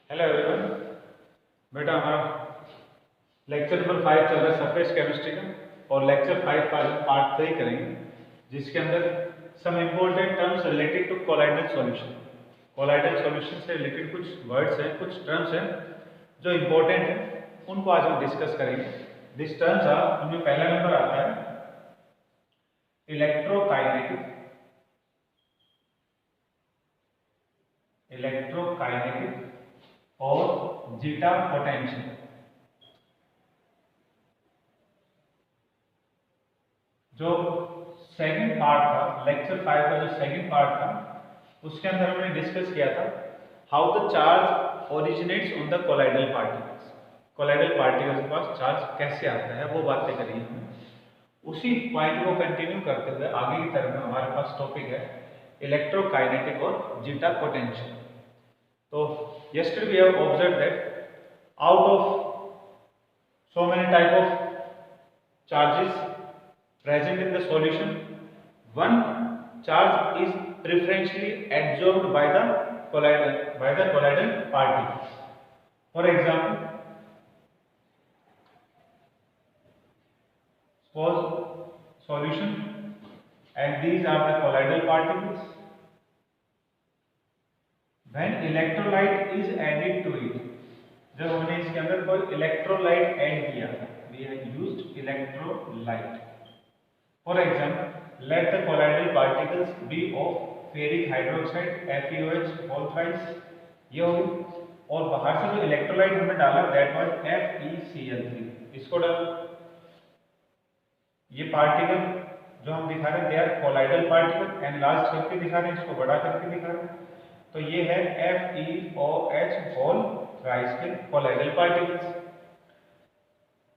Hello everyone. बेटा हमारा lecture number 5 चल रहा है सरफेस केमिस्ट्री का, और लेक्चर 5 का पार्ट 3 करेंगे, जिसके अंदर some important terms related to colloidal solution. Colloidal solution से रिलेटेड कुछ वर्ड्स हैं, कुछ टर्म्स हैं जो इम्पोर्टेंट हैं, उनको आज हम डिस्कस करेंगे। दिस टर्म्स आर, उनमें पहला नंबर आता है इलेक्ट्रोकाइनेटिक, और जीटा पोटेंशियल। जो सेकंड पार्ट था, लेक्चर 5 का जो सेकंड पार्ट था, उसके अंदर हमने डिस्कस किया था how the charge originates on the colloidal particles. Colloidal particles के पास चार्ज कैसे आता है, वो बातें करी हमने। उसी पॉइंट को कंटिन्यू करते हुए आगे की तरफ में हमारे पास टॉपिक है इलेक्ट्रोकाइनेटिक और जीटा पोटेंशियल। तो yesterday we have observed that out of so many type of charges present in the solution, one charge is preferentially absorbed by the colloidal particles. For example, suppose solution and these are the colloidal particles. When electrolyte is added to it, जब हमने इसके अंदर कोई electrolyte add किया, we have used electrolyte. For example, let the colloidal particles be of ferric hydroxide FeOH whole thrice, ये होगी। और बाहर से जो इलेक्ट्रोलाइट हमने डाला that was FeCl3, इसको डाल। ये पार्टिकल जो हम दिखा रहे हैं they are colloidal particle, enlarge करके दिखा रहे हैं, इसको बड़ा करके दिखा रहे हैं। तो ये है FeOH होल थ्राइस के कोलाइडल पार्टिकल्स।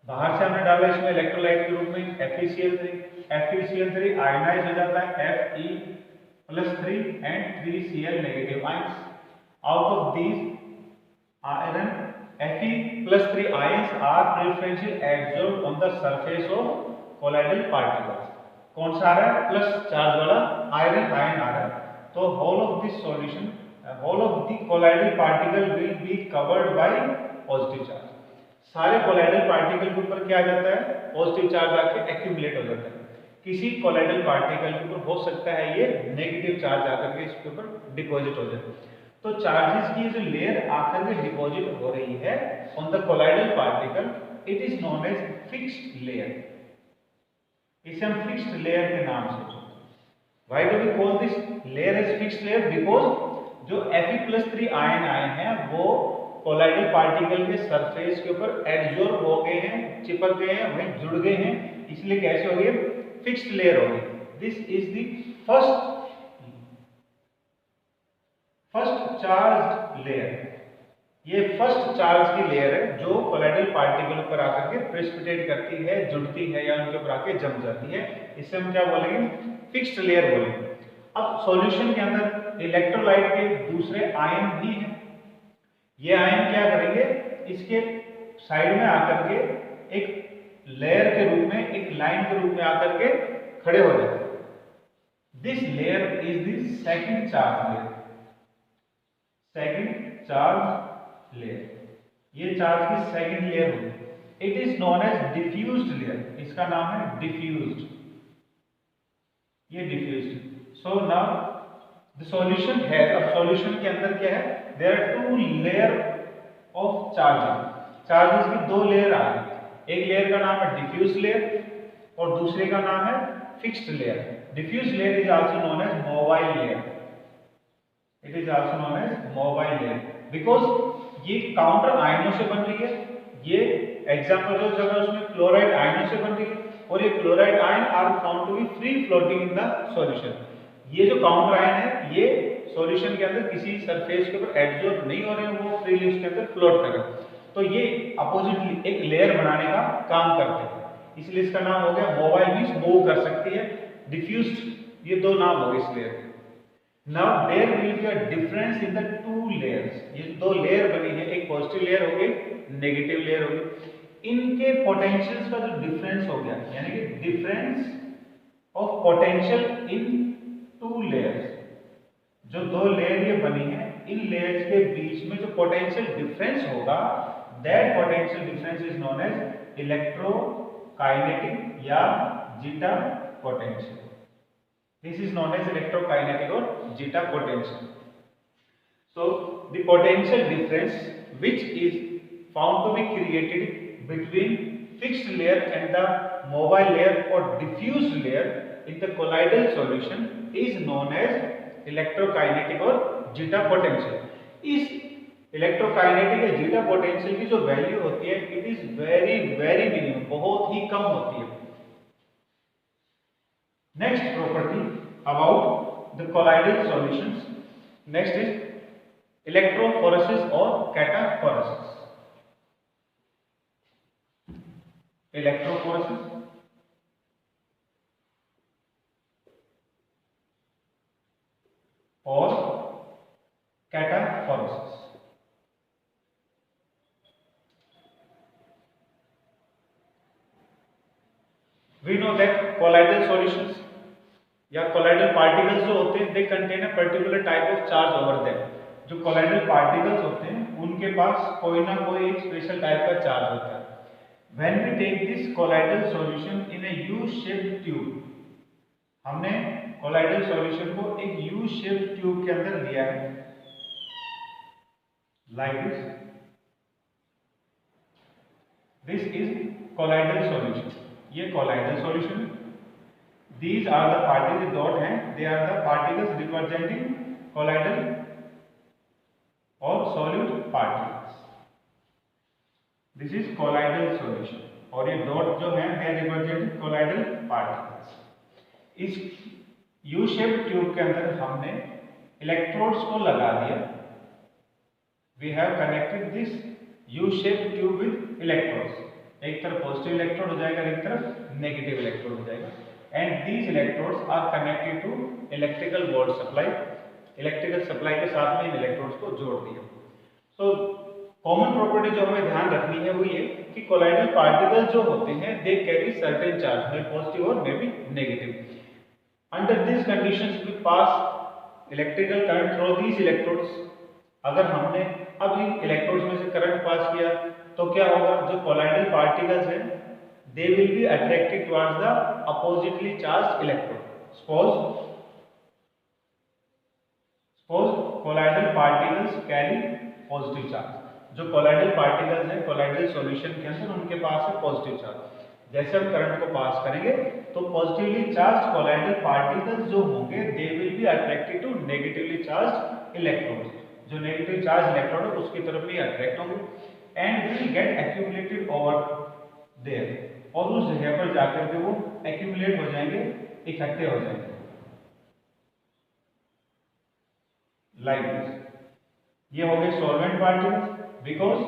बाहर से हमने डाला इसमें इलेक्ट्रोलाइट के रूप में FeCl3। FeCl3 आयनाइज हो जाता है Fe+3 and 3Cl negative ions. Out of these iron Fe+3 ions are preferentially absorbed on the surface of colloidal particles. कौन सा आ रहा है? प्लस चार्ज वाला आयरन आयन आ रहा है। तो whole of this solution, whole of the colloidal particle will be covered by positive charge। सारे colloidal particle के ऊपर क्या आ जाता है? पॉजिटिव चार्ज आके एक्यूमुलेट हो जाता है। किसी colloidal particle के ऊपर हो सकता है ये नेगेटिव चार्ज आकर के इसके ऊपर डिपॉजिट हो जाए। तो चार्जेस की जो लेयर आकर के डिपॉजिट हो रही है on the colloidal particle, it is known as fixed layer. इसे हम फिक्स्ड लेयर के नाम से। Why do we call this layer as fixed layer? Because जो Fe+3 आयन आए हैं वो कोलाइडल पार्टिकल के सरफेस के ऊपर एब्जॉर्ब हो गए हैं, चिपक गए हैं, वहीं जुड़ गए हैं, इसलिए कैसे हो गए? फिक्स्ड लेयर हो गई। This is the first charge layer. ये फर्स्ट चार्ज की लेयर है जो कोलाइडल पार्टिकल पर आकर के प्रेसिपिटेट करती है, जुड़ती है या उनके ऊपर आके जम जाती है। इसे हम क्या बोलेंगे? फिक्स्ड लेयर बोलेंगे। अब सॉल्यूशन के अंदर इलेक्ट्रोलाइट के दूसरे आयन भी हैं। ये आयन क्या करेंगे? इसके साइड में आकर के एक लेयर के रूप में, एक लाइन के रूप में आकर के खड़े हो जाते हैं। This layer is the second charge layer. Second charge layer, ये चार्ज की सेकंड लेयर होगी। It is known as diffused layer. इसका नाम है डिफ्यूज्ड। ये diffused. So now the solution है, अब सॉल्यूशन के अंदर क्या है? There are two layer of charges. Charges की दो लेयर आ गई। एक लेयर का नाम है डिफ्यूज लेयर और दूसरे का नाम है fixed layer. Diffuse layer is also known as mobile layer. It is also known as mobile layer because ये काउंटर आयनों से बन रही है। ये एग्जांपल जो जगह उसमें क्लोराइड आयनों से बन रही है, और ये chloride ion are found to be free floating in the solution. ये जो काउंटर आयन है ये सॉल्यूशन के अंदर किसी सरफेस के ऊपर एब्जॉर्ब नहीं हो रहे हैं, वो फ्रीली उसके अंदर फ्लोट कर रहे हैं। तो ये अपोजिटली एक लेयर बनाने का काम करते हैं, इसलिए इसका नाम हो गया मोबाइल, मींस मूव कर सकती है। डिफ्यूज्ड, ये दो नाम हो गए इस लेयर के। Now there will be a difference in the two layers। ये दो लेयर बनी है, एक पॉजिटिव लेयर हो गई, नेगेटिव लेयर हो गई। इनके पोटेंशियल्स का जो डिफरेंस हो गया, यानी कि difference of potential in two layers. जो दो लेयर ये बनी है इन लेयर्स के बीच में जो पोटेंशियल डिफरेंस होगा, that potential difference is known as electrokinetic या zeta potential. This is known as electrokinetic और zeta potential. So the potential difference which is found to be created between fixed layer and the mobile layer or diffused layer in the colloidal solution is known as electrokinetic or zeta potential. इस electrokinetic या zeta potential की जो value होती है, it is very minimum, बहुत ही कम होती है। Next property about the colloidal solutions. Next is electrophoresis or cataphoresis. Electrophoresis or cataphoresis. We know that colloidal solutions या colloidal particles जो होते हैं, they contain a particular type of charge over them. जो colloidal particles होते हैं उनके पास कोई ना कोई एक स्पेशल टाइप का चार्ज होता है। When we take this colloidal solution in a U-shaped tube, हमने colloidal solution को एक U-shaped tube के अंदर लिया है, like this. This is colloidal solution. ये colloidal solution। These are the particles dot हैं, they are the particles representing colloidal or solute particles. This is colloidal solution और ये डॉट जो है they represent colloidal particles। इस U shaped tube के अंदर हमने इलेक्ट्रोड्स को लगा दिया। We have connected this U shaped tube with electrodes। एक तरफ पॉजिटिव इलेक्ट्रोड हो जाएगा, एक तरफ नेगेटिव इलेक्ट्रोड हो जाएगा। And these electrodes are connected to electrical board supply। Electrical supply के साथ में इन इलेक्ट्रोड्स को जोड़ दिया। सो कॉमन प्रॉपर्टी जो हमें ध्यान रखनी है वो ये कि कोलाइडल पार्टिकल जो होते हैं they carry certain charge, may positive और may be negative. Under this conditions we pass electrical current through these electrodes. अगर हमने अब इन इलेक्ट्रोड्स में से करंट पास किया तो क्या होगा, जो कोलाइडल पार्टिकल्स हैं दे will be attracted towards the oppositely charged electrode. Suppose colloidal particles carry positive charge. जो कोलाइडल पार्टिकल्स हैं कोलाइडल सॉल्यूशन के अंदर उनके पास है पॉजिटिव चार्ज। जैसे हम करंट को पास करेंगे तो पॉजिटिवली चार्ज कोलाइडल पार्टिकल्स जो होंगे they will be attracted to negatively charge electrons. जो नेगेटिव चार्ज इलेक्ट्रॉन है उसकी तरफ भी अट्रैक्ट होंगे and will get accumulated over there, और उस जगह पर जाकर के वो एक्यूमुलेट हो जाएंगे, इकट्ठे हो जाएंगे लाइक दिस। ये हो गए solvent particles. Because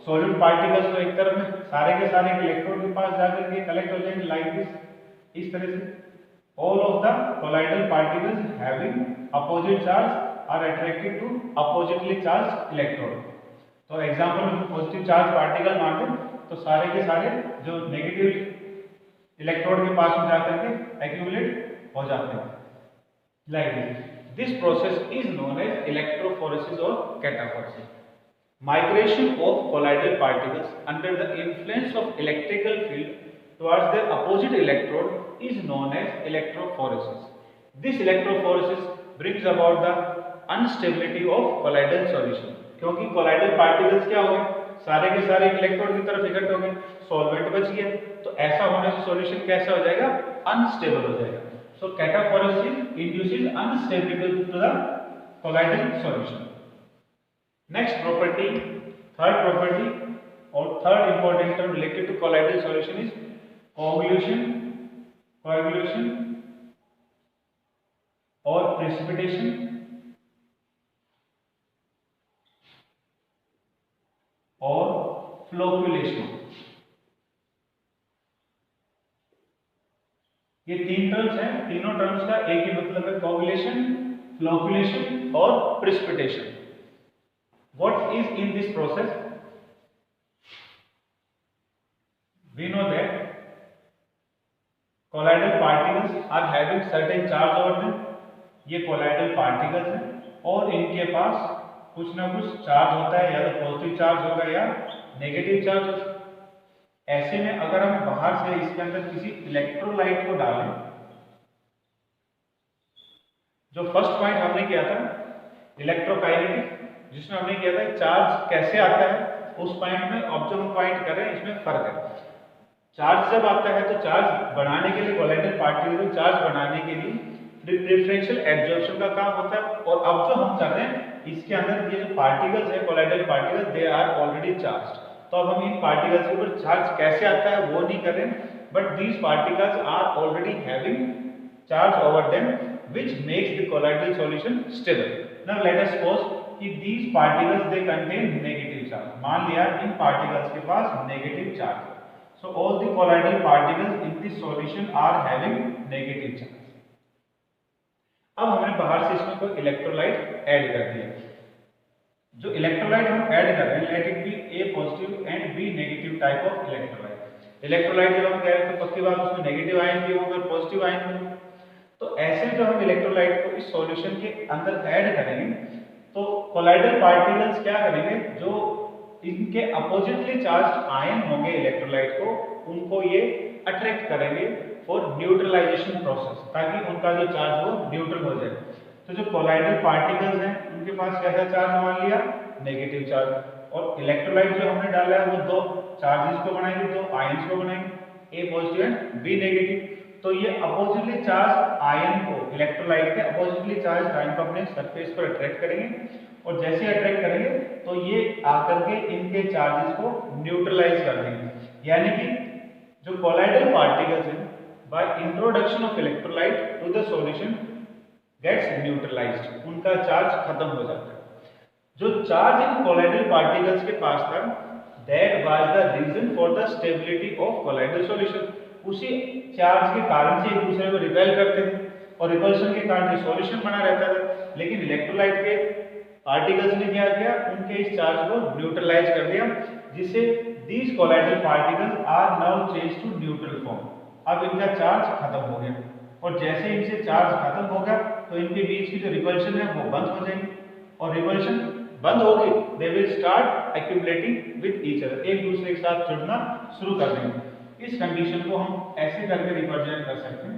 solid particles तो एक तरफ में सारे के सारे इलेक्ट्रोड के पास जाकर के कलेक्ट हो जाएंगे लाइक दिस, इस तरह से। All of the colloidal particles having opposite charge are attracted to oppositely charge electrode. तो एग्जांपल में पॉजिटिव चार्ज पार्टिकल मान लें तो सारे के सारे जो नेगेटिव इलेक्ट्रोड के पास में जाकर के एक्यूमुलेट हो जाते हैं like this. This process is known as electrophoresis or cataphoresis. Migration of colloidal particles under the influence of electrical field towards their opposite electrode is known as electrophoresis. This electrophoresis brings about the instability of colloidal solution। क्योंकि colloidal particles क्या हो गए, सारे के सारे electrode की तरफ इकट्ठे हो गए, सॉल्वेंट बच गया, तो ऐसा होने से सॉल्यूशन कैसा हो जाएगा, अनस्टेबल हो जाएगा। So cataphoresis induces instability to the colloidal solution. Next property, third property or third important term related to colloidal solution is coagulation or precipitation or flocculation। ये तीन टर्म्स हैं, तीनों टर्म्स का एक ही मतलब है, कोगुलेशन, फ्लोकुलेशन और precipitation. What is in this process? We know that colloidal particles are having certain charge over them. ये कोलाइडल पार्टिकल्स हैं और इनके पास कुछ ना कुछ चार्ज होता है, या तो पॉजिटिव चार्ज होगा या नेगेटिव चार्ज होगा। ऐसे में अगर हम बाहर से इसके अंदर किसी इलेक्ट्रोलाइट को डालें, जो फर्स्ट पॉइंट हमने किया था इलेक्ट्रोकाइनेटिक, जिसमें हमने किया था चार्ज कैसे आता है, उस पॉइंट में अब जो हम पॉइंट कर रहे हैं इसमें फर्क है। चार्ज जब आता है तो चार्ज बढ़ाने के लिए, कोलाइडल पार्टिकल चार्ज बढ़ाने के लिए प्रेफरेंशियल एब्जॉर्प्शन का काम होता है। और अब जो हम कर रहे हैं इसके अंदर ये जो पार्टिकल्स है colloidal particles, they are already charged. तो अब हम इन पार्टिकल्स के ऊपर चार्ज कैसे आता है वो नहीं कर रहे हैं, but these particles are already having charge over them which makes the colloidal solution stable. Now let us suppose कि these particles they contain negative charge. मान लिया इन particles के पास negative charge है, so all the colloidal particles in this solution are having negative charge. अब हमने बाहर से इसमें कोई इलेक्ट्रोलाइट ऐड कर दिया। जो इलेक्ट्रोलाइट हम ऐड कर रहे हैं, let it be A positive and B negative type of electrolyte. Electrolyte जब हम कह रहे हैं तो पक्की बात उसमें नेगेटिव आयन भी होंगे और पॉजिटिव आयन भी होंगे। तो ऐसे जो हम इलेक्ट्रोलाइट को इस सॉल्यूशन के अंदर ऐड करेंगे तो कोलाइडल पार्टिकल्स क्या करेंगे, जो इनके अपोजिटली चार्ज्ड आयन होंगे इलेक्ट्रोलाइट को, उनको ये अट्रैक्ट करेंगे फॉर न्यूट्रलाइजेशन प्रोसेस, ताकि उनका जो चार्ज वो न्यूट्रल हो जाए। तो जो कोलाइडल पार्टिकल्स हैं उनके पास कैसा चार्ज मान लिया, नेगेटिव चार्ज, और इलेक्ट्रोलाइट जो हमने डाला है वो दो चार्जेस को बनाएंगे, दो आयंस को बनाएंगे, ए पॉजिटिव एंड बी नेगेटिव। तो ये अपोजिटली चार्ज आयन को, इलेक्ट्रोलाइट के अपोजिटली चार्ज आयन को अपने सरफेस पर अट्रैक्ट करेंगे, और जैसे अट्रैक्ट करेंगे तो ये आकर के इनके चार्जेस को न्यूट्रलाइज कर देंगे। यानी कि जो कोलाइडल पार्टिकल्स हैं by introduction of electrolyte to the solution gets neutralized, उनका चार्ज खत्म हो जाता है। जो चार्ज इन कोलाइडल पार्टिकल्स के पास था, that was the reason for the stability of colloidal solution. उसी चार्ज के कारण से एक दूसरे को रिपेल करते थे, और रिपल्शन के कारण सॉल्यूशन बना रहता था। लेकिन इलेक्ट्रोलाइट के पार्टिकल्स ने क्या किया, उनके इस चार्ज को न्यूट्रलाइज कर दिया, जिससे these colloidal particles are now change to neutral form. अब इनका चार्ज खत्म हो गया, और जैसे इनसे चार्ज खत्म होगा तो इनके बीच की जो रिपल्शन है वो बंद हो जाएगी, और रिपल्शन बंद हो गई, they will start accumulating with each other, एक दूसरे के साथ जुड़ना शुरू कर देंगे। इस कंडीशन को हम ऐसे करके रिप्रेजेंट कर सकते हैं,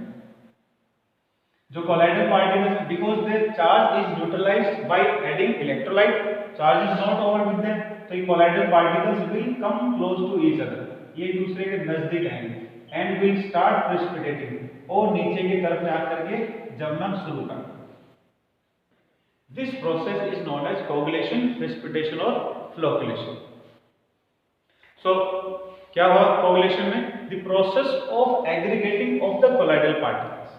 जो colloidal particles, because their charge is neutralized by adding electrolyte, charge is not over with them, तो ये colloidal particles will come close to each other, ये एक दूसरे के नजदीक आएंगे, एंड विल स्टार्ट प्रेसिपिटेटिंग, और नीचे की तरफ जाकर के जमना शुरू कर। This process is known as coagulation, precipitation और फ्लोकुलेशन। सो क्या हुआ कोगुलेशन में, the process of aggregating of the colloidal particles,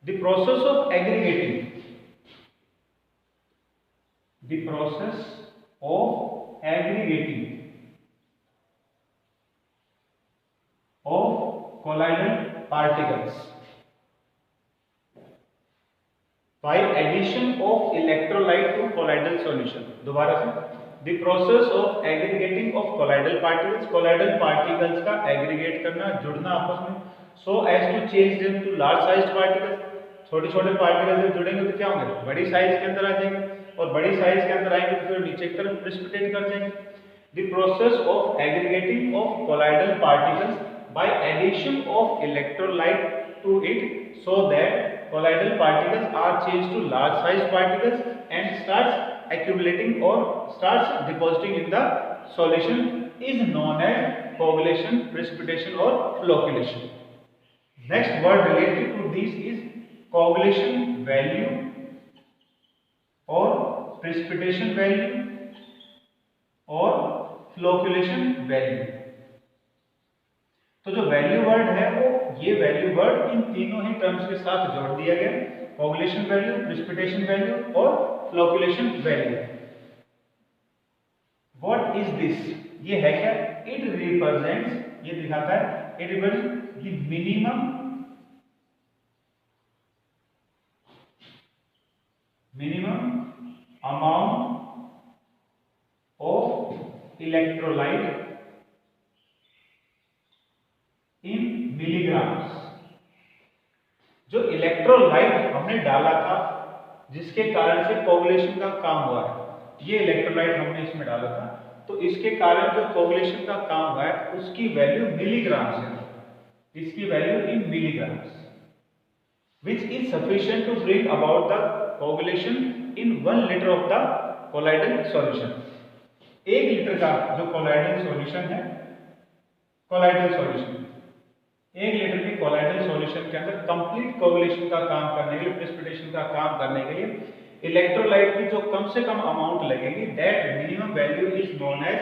the process of aggregating, the process of aggregating of colloidal particles by addition of electrolyte to colloidal solution। दोबारा से, the process of aggregating of colloidal particles, colloidal particles का aggregate करना, जुड़ना आपस में, so as to change them to large sized particles। छोटे छोटे particles जब जुड़ेंगे तो क्या होंगे, बड़ी साइज के अंदर आ जाएंगे, और बड़ी साइज के अंदर आएंगे तो फिर नीचे की तरफ प्रेसिपिटेट कर जाएंगे। the process of aggregating of colloidal particles by addition of electrolyte to it, so that colloidal particles are changed to large sized particles and starts accumulating or starts depositing in the solution, is known as coagulation, precipitation or flocculation। Next word related to this is coagulation value or precipitation value or flocculation value। तो जो value word है वो, ये value word in तीनों ही terms के साथ जोड़ दिया गया, कोगुलेशन वैल्यू, प्रेसिपिटेशन वैल्यू और flocculation value. What is this, ये है क्या, इट रिप्रेजेंट्स, ये दिखाता है, it represents the minimum amount of electrolyte in milligrams. जो इलेक्ट्रोलाइट हमने डाला था जिसके कारण से कोगुलेशन का काम हुआ है, ये इलेक्ट्रोलाइट हमने इसमें डाला था, तो इसके कारण जो कोगुलेशन का काम हुआ है उसकी वैल्यू मिलीग्राम से है, इसकी value in milligrams, which is sufficient to bring about the coagulation in 1 liter of the colloidal solution। 1 litre का जो colloidal solution है, colloidal solution 1 लीटर की colloidal solution के अंदर कंप्लीट कोगुलेशन का काम करने के लिए, प्रेसिपिटेशन का काम करने के लिए इलेक्ट्रोलाइट की जो कम से कम अमाउंट लगेगी, that minimum value is known as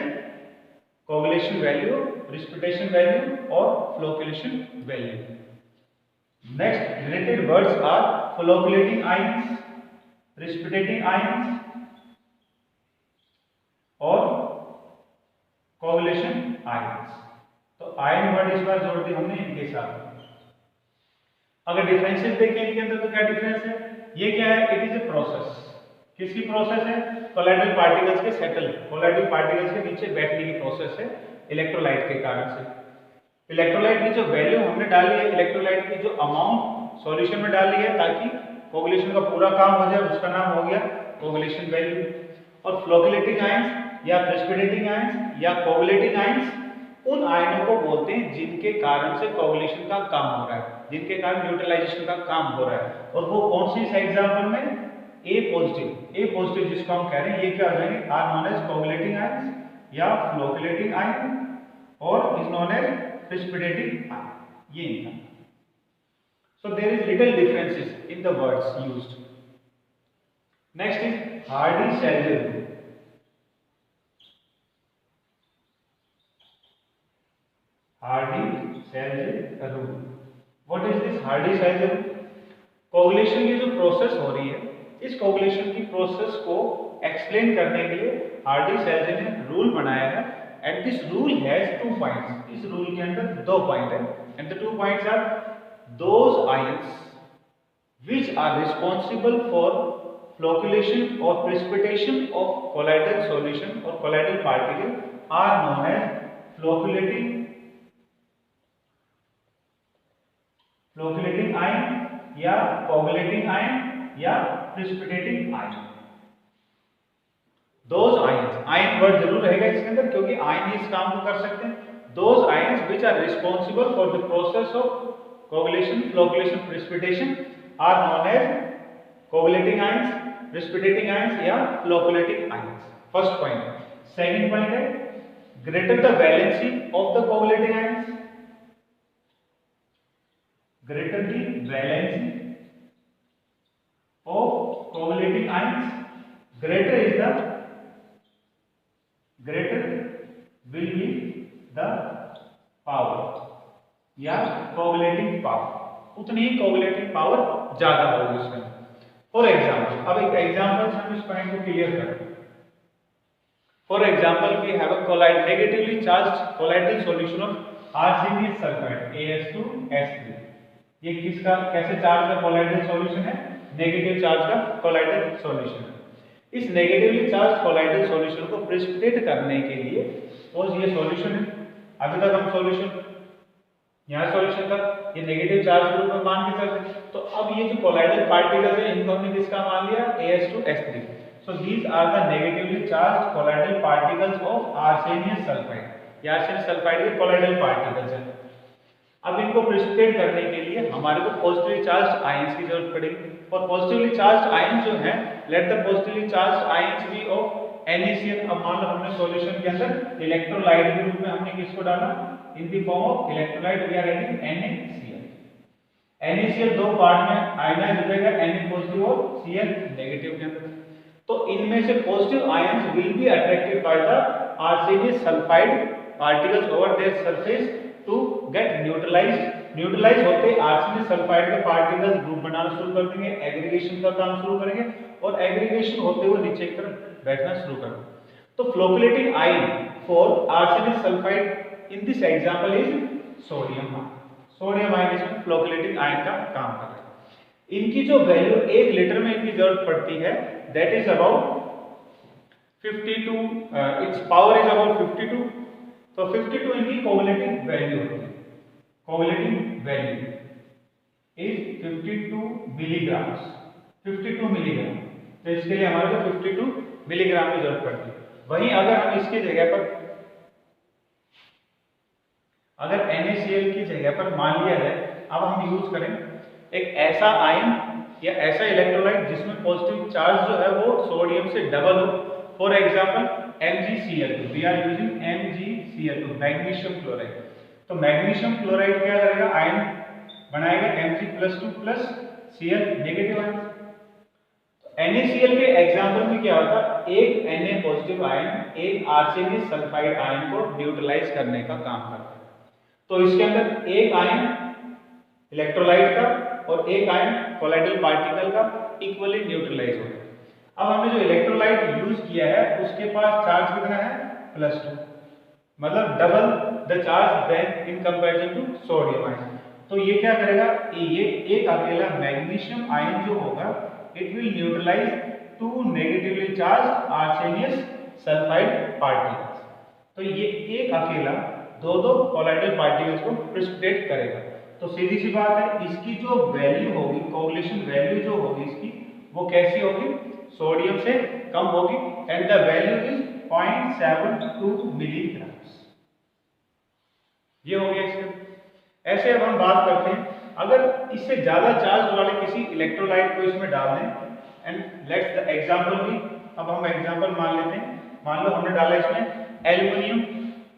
coagulation value, precipitation value और flocculation value. Next related words are flocculating ions, precipitating ions और coagulation ions। तो आयन वर्ड इस बार जोड़ दी हमने इनके साथ। अगर डिफरेंसेस देखें इनके अंदर तो क्या डिफरेंस है, ये क्या है, इट इज ए प्रोसेस। किसकी प्रोसेस है, कोलाइडल पार्टिकल्स के सेटल, कोलाइडल पार्टिकल्स के नीचे बैठने की प्रोसेस है इलेक्ट्रोलाइट के कारण से। इलेक्ट्रोलाइट की जो वैल्यू हमने डाली है, इलेक्ट्रोलाइट की जो अमाउंट सॉल्यूशन में डाली है ताकि कोगुलेशन का पूरा काम हो जाए, उसका नाम हो गया कोगुलेशन वैल्यू। और फ्लोकुलेटिंग आयंस या प्रेसिपिटेटिंग आयंस या कोगुलेटिंग आयंस उन आयनों को बोलते हैं जिनके कारण से कोगुलेशन का काम हो रहा है, जिनके कारण न्यूट्रलाइजेशन का काम हो रहा है। और वो कौन सी इस एग्जांपल में, ए पॉजिटिव जिसको हम कह रहे हैं, ये क्या हो जाएंगे, are known as coagulating ions या फ्लोकुलेटिंग आयन और is known as precipitating ion, ये इनका। So there is little differences in the words used. Next is Hardy-Selzer rule। Hardy-Selzer rule। What is this Hardy-Selzer rule? Coagulation की जो process हो रही है, इस कोगुलेशन की प्रोसेस को एक्सप्लेन करने के लिए हार्डी-सेल्ज़र ने रूल बनाया है। And this rule has 2 points। इस रूल के अंदर 2 पॉइंट है, and the 2 points are those ions which are responsible for flocculation or precipitation of colloidal solution or colloidal particle are known as flocculating ion या coagulating ion या precipitating ion। Those ions, ion word जरूर रहेगा इसके अंदर क्योंकि ion ही इस काम को कर सकते हैं। Those ions which are responsible for the process of coagulation, flocculation, precipitation are known as coagulating ions, precipitating ions या flocculating ions। First point। Second point है greater the valency of the coagulating ions, greater the valency of coagulating ions, greater will be the power या coagulating power, उतनी ही coagulating power ज्यादा होगी उसमें। For example, अब एक example से हम इस पॉइंट को क्लियर करें। For example we have a colloid negatively charged colloidal solution of arsenious sulphide AS2S3। ये किसका कैसे चार्ज का कोलाइडल सॉल्यूशन है, नेगेटिव चार्ज का कोलाइडल सॉल्यूशन है। इस नेगेटिवली चार्ज कोलाइडल सॉल्यूशन को प्रेसिपिटेट करने के लिए, सपोज ये सॉल्यूशन है, अभी तक हम सॉल्यूशन यहाँ सॉल्यूशन था, ये नेगेटिव चार्ज ग्रुप में मान के चलते, तो अब ये जो कोलाइडल पार्टिकल्स है इनको हमने किसका मान लिया, AS2S3। So these are the negatively charge colloidal particles of arsenious sulphide. ये आर्सेनियस सल्फाइड के कोलाइडल पार्टिकल्स हैं। अब इनको प्रेसिपिटेट करने के लिए हमारे को पॉजिटिवली चार्ज्ड आयंस की जरूरत पड़ेगी। और पॉजिटिवली चार्ज्ड आयंस जो हैं, let the positively charged ions be of NaCl। अब मान लो हमने सॉल्यूशन के अंदर इलेक्ट्रोलाइट के रूप में हमने किसको डाला, in the form of electrolyte we are writing NaCl। NaCl दो पार्ट में आयनाइज हो जाएगा, Na पॉजिटिव और Cl नेगेटिव के अंदर। तो इनमें से positive ions will be attracted by the arsenious sulphide particles over their surface to get neutralise होते आर्सेनियस सल्फाइड के पार्टिकल्स ग्रुप बनाना शुरू कर देंगे, एग्रीगेशन का काम शुरू करेंगे और एग्रीगेशन होते हुए नीचे की तरफ बैठना शुरू कर देंगे। तो flocculating ion for arsenious sulphide in this example is sodium ion. Sodium ion इसमें फ्लोकुलेटिंग आयन का काम कर रहा है। इनकी जो वैल्यू 1 लीटर में इनकी जरूरत पड़ती है, that is about 52, it's power is about 52। तो 52 इनकी कोगुलेटिंग वैल्यू होती है। Coagulating value is 52 milligram. 52 milligram. तो इसके लिए हमारे को 52 मिलीग्राम की जरूरत पड़ती है। वहीं अगर हम इसकी जगह पर अगर NaCl की जगह पर मान लिया जाए, अब हम यूज करें एक ऐसा आयन या ऐसा इलेक्ट्रोलाइट जिसमें पॉजिटिव चार्ज जो है वो सोडियम से डबल हो। For example MgCl2, we are using MgCl2, magnesium chloride. तो मैग्नीशियम क्लोराइड क्या करेगा, आयन बनाएगा Mg+2 Cl negative ion. NaCl के एग्जांपल में क्या होता है, एक Na पॉजिटिव आयन एक आर्सेनिक सल्फाइड आयन को न्यूट्रलाइज करने का काम करता है। तो इसके अंदर एक आयन इलेक्ट्रोलाइट का और एक आयन कोलाइडल पार्टिकल का इक्वली न्यूट्रलाइज होता है। अब हमने जो इलेक्ट्रोलाइट यूज किया है उसके पास चार्ज कितना है, +2, मतलब double the charge then in comparison to sodium ion. तो ये क्या करेगा, ये एक अकेला मैग्नीशियम आयन जो होगा it will neutralise 2 negatively charge arsenious sulphide particles. तो ये एक अकेला दो कोलाइडल पार्टिकल्स को प्रेसिपिटेट करेगा। तो सीधी सी बात है, इसकी जो वैल्यू होगी, कोरिलेशन वैल्यू जो होगी इसकी, वो कैसी होगी, सोडियम से कम होगी and the value is 0.72 milligram. ये हो गया इसका। ऐसे अब हम बात करते हैं, अगर इससे ज्यादा चार्ज वाले किसी इलेक्ट्रोलाइट को इसमें डाल दें एंड लेट्स द एग्जांपल भी, अब हम एग्जांपल मान लेते हैं, मान लो हमने डाला इसमें एल्युमिनियम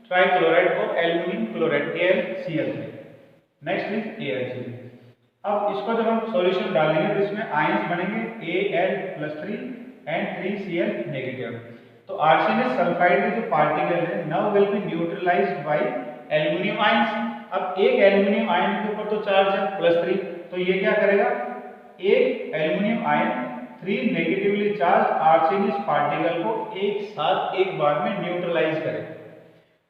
ट्राइक्लोराइड और aluminium chloride AlCl3, next is AlCl। अब इसको जब हम सॉल्यूशन डालेंगे तो इसमें आयंस बनेंगे Al+3 एंड 3Cl नेगेटिव। तो आर्सेनिक सल्फाइड के जो पार्टिकल है now will be neutralized by aluminium ions. अब एक एल्युमिनियम आयन के ऊपर तो चार्ज है +3, तो ये क्या करेगा, एक aluminium ion 3 negatively charge arsenic particle को एक साथ एक बार में न्यूट्रलाइज करेगा।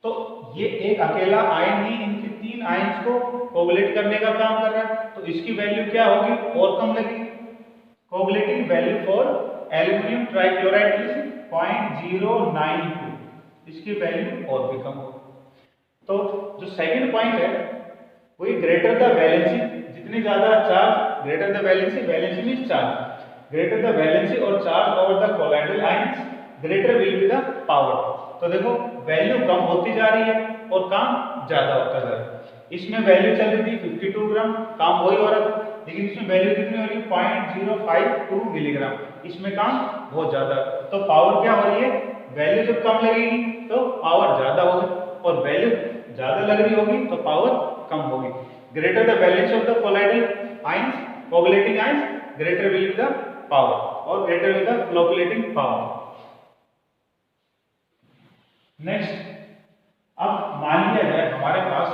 तो ये एक अकेला आयन ही इनके 3 आयंस को कोवलेट करने का काम कर रहा है। तो इसकी वैल्यू क्या होगी, और कम लगेगी। Coagulating value for aluminium trichloride is 0.092, इसकी वैल्यू और भी कम होगी। तो जो सेकंड पॉइंट है वही ग्रेटर द वैलेंसी, जितनी ज्यादा charge, greater the valency, valency means charge, greater the valency और charge over the colloidal ions greater will be the power. तो देखो वैल्यू कम होती जा रही है और काम ज्यादा होता जा रहा है। इसमें वैल्यू चल रही थी 52 ग्राम, काम वही हो रहा था, लेकिन इसमें वैल्यू कितनी हो रही है, 0.052 मिलीग्राम, इसमें काम बहुत ज्यादा। तो पावर क्या हो रही है, वैल्यू जब कम लगेगी तो पावर ज्यादा होगी, और वैल्यू ज्यादा लग रही होगी तो पावर कम होगी। Greater the valence of the colloidal ions, coagulating ions, greater will be the power, और greater will the flocculating power. Next, अब मान लिया जाए हमारे पास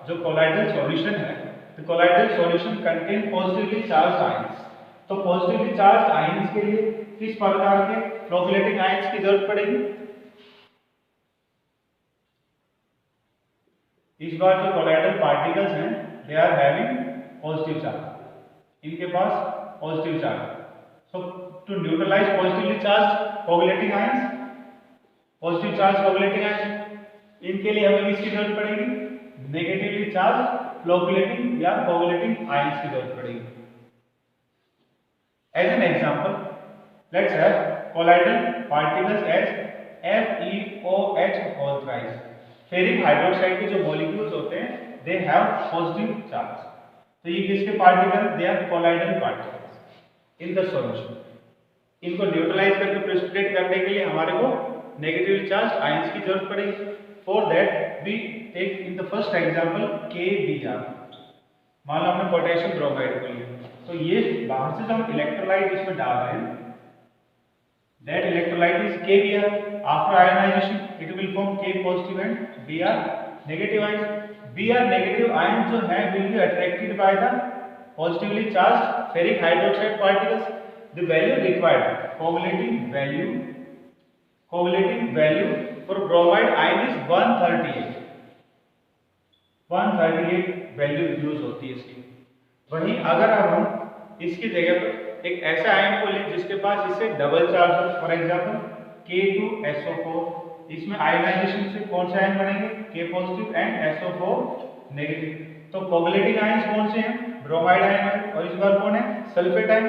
जो कोलाइडल सॉल्यूशन है, तो colloidal solution contain positively charge ions. तो पॉजिटिवली चार्ज आयंस के लिए किस प्रकार के फ्लोकुलेटिंग आयंस की जरूरत पड़ेगी, इस बार जो कोलाइडल पार्टिकल्स हैं they are having positive charge, इनके पास positive charge. So to neutralise positively charge coagulating ions, positive charge coagulating ions, इनके लिए हमें किसकी जरूरत पड़ेगी, नेगेटिवली चार्ज फ्लोकुलेटिंग या कोवलेटिंग आयंस की जरूरत पड़ेगी। As an example let's have colloidal particles as FeOH whole thrice. Ferric hydroxide के जो मॉलिक्यूल्स होते हैं दे हैव पॉजिटिव चार्ज। तो ये किसके particle, they are colloidal particles in the solution. इनको न्यूट्रलाइज करके प्रेसिपिटेट करने के लिए हमारे को नेगेटिवली चार्ज आयंस की जरूरत पड़ेगी। For that we take in the first example KBr। मान लो हमने पोटेशियम ब्रोमाइड को लिया, तो ये बाहर से जो हम इलेक्ट्रोलाइट इसमें डाल रहे हैं, that electrolyte is KBr. After ionization it will form K positive and Br negative ions. Br negative ions जो है will be attracted by the positively charged ferric hydroxide particles. The value required, coagulating value for bromide ion is 138 value use होती है इसकी। वहीं अगर अब हम इसकी जगह पर एक ऐसा आयन को लें जिसके पास इससे डबल चार्ज हो, फॉर एग्जांपल K2SO4, इसमें आयनाइजेशन से कौन से आयन बनेंगे, K positive and SO4 negative. तो कोवलेटिंग आयंस कौन से हैं, ब्रोमाइड आयन है, और इस बार कौन है, सल्फेट आयन।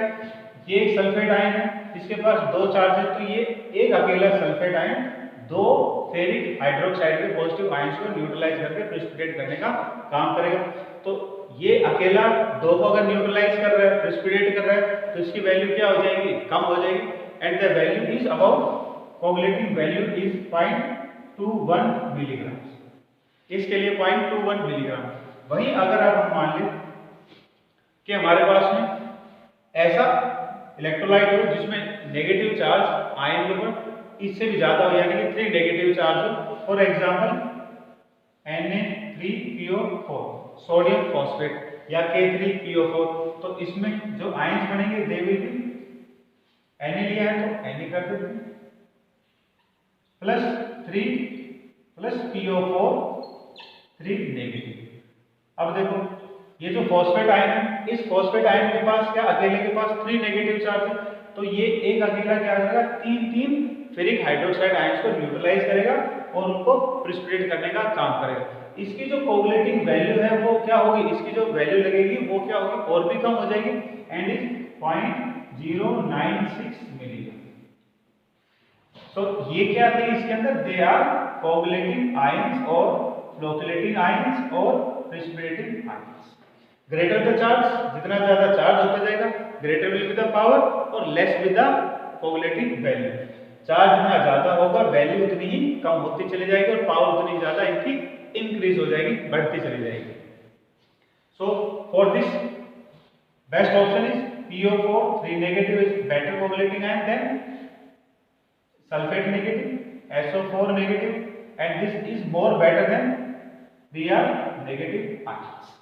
ये एक सल्फेट आयन है, इसके पास दो चार्ज है, तो ये एक अकेला सल्फेट आयन दो फेरिक हाइड्रोक्साइड के पॉजिटिव आयंस को न्यूट्रलाइज करके प्रेसिपिटेट करने का काम करेगा। तो ये अकेला दो को अगर न्यूट्रलाइज कर रहा है, प्रेसिपिटेट कर रहा है, तो इसकी वैल्यू क्या हो जाएगी, कम हो जाएगी, and the value is about coagulating value is 0.21 milligram. इसके लिए 0.21 मिलीग्राम। वहीं अगर आप हम मान लें कि हमारे पास में ऐसा इलेक्ट्रोलाइट हो जिसमें नेगेटिव चार्ज आयन के ऊपर इससे भी ज्यादा हो, यानी कि 3 नेगेटिव चार्ज हो, for example Na3PO4 sodium phosphate या K3PO4, तो इसमें जो आयन्स बनेंगे दे विल बी Na लिया है तो Na कर देते हैं +3 प्लस PO4 3 नेगेटिव। अब देखो ये जो फॉस्फेट आयन है, इस फॉस्फेट आयन के पास क्या अकेले के पास 3 नेगेटिव चार्ज है, तो ये एक अकेला क्या करेगा, 3 फेरिक हाइड्रोक्साइड आयंस को न्यूट्रलाइज करेगा और उनको प्रेसिपिटेट करने का काम करेगा। इसकी जो कोगुलेटिंग वैल्यू है वो क्या होगी, इसकी जो वैल्यू लगेगी वो क्या होगी, और भी कम हो जाएगी, एंड इज 0.096 मिलीग्राम। तो ये क्या थे इसके अंदर, दे आर कोगुलेटिंग आयंस और फ्लोकुलेटिंग आयंस और precipitating ions. Greater the charge, जितना ज्यादा चार्ज होता जाएगा greater will be the power और less with the coagulating value. Charge जितना ज्यादा होगा वैल्यू उतनी ही कम होती चली जाएगी और पावर उतनी ज्यादा इनकी इंक्रीज हो जाएगी, बढ़ती चली जाएगी। So for this best option is PO4 3 negative is better coagulating ion than sulfate negative, SO4 negative, and this is more better than Br negative ions.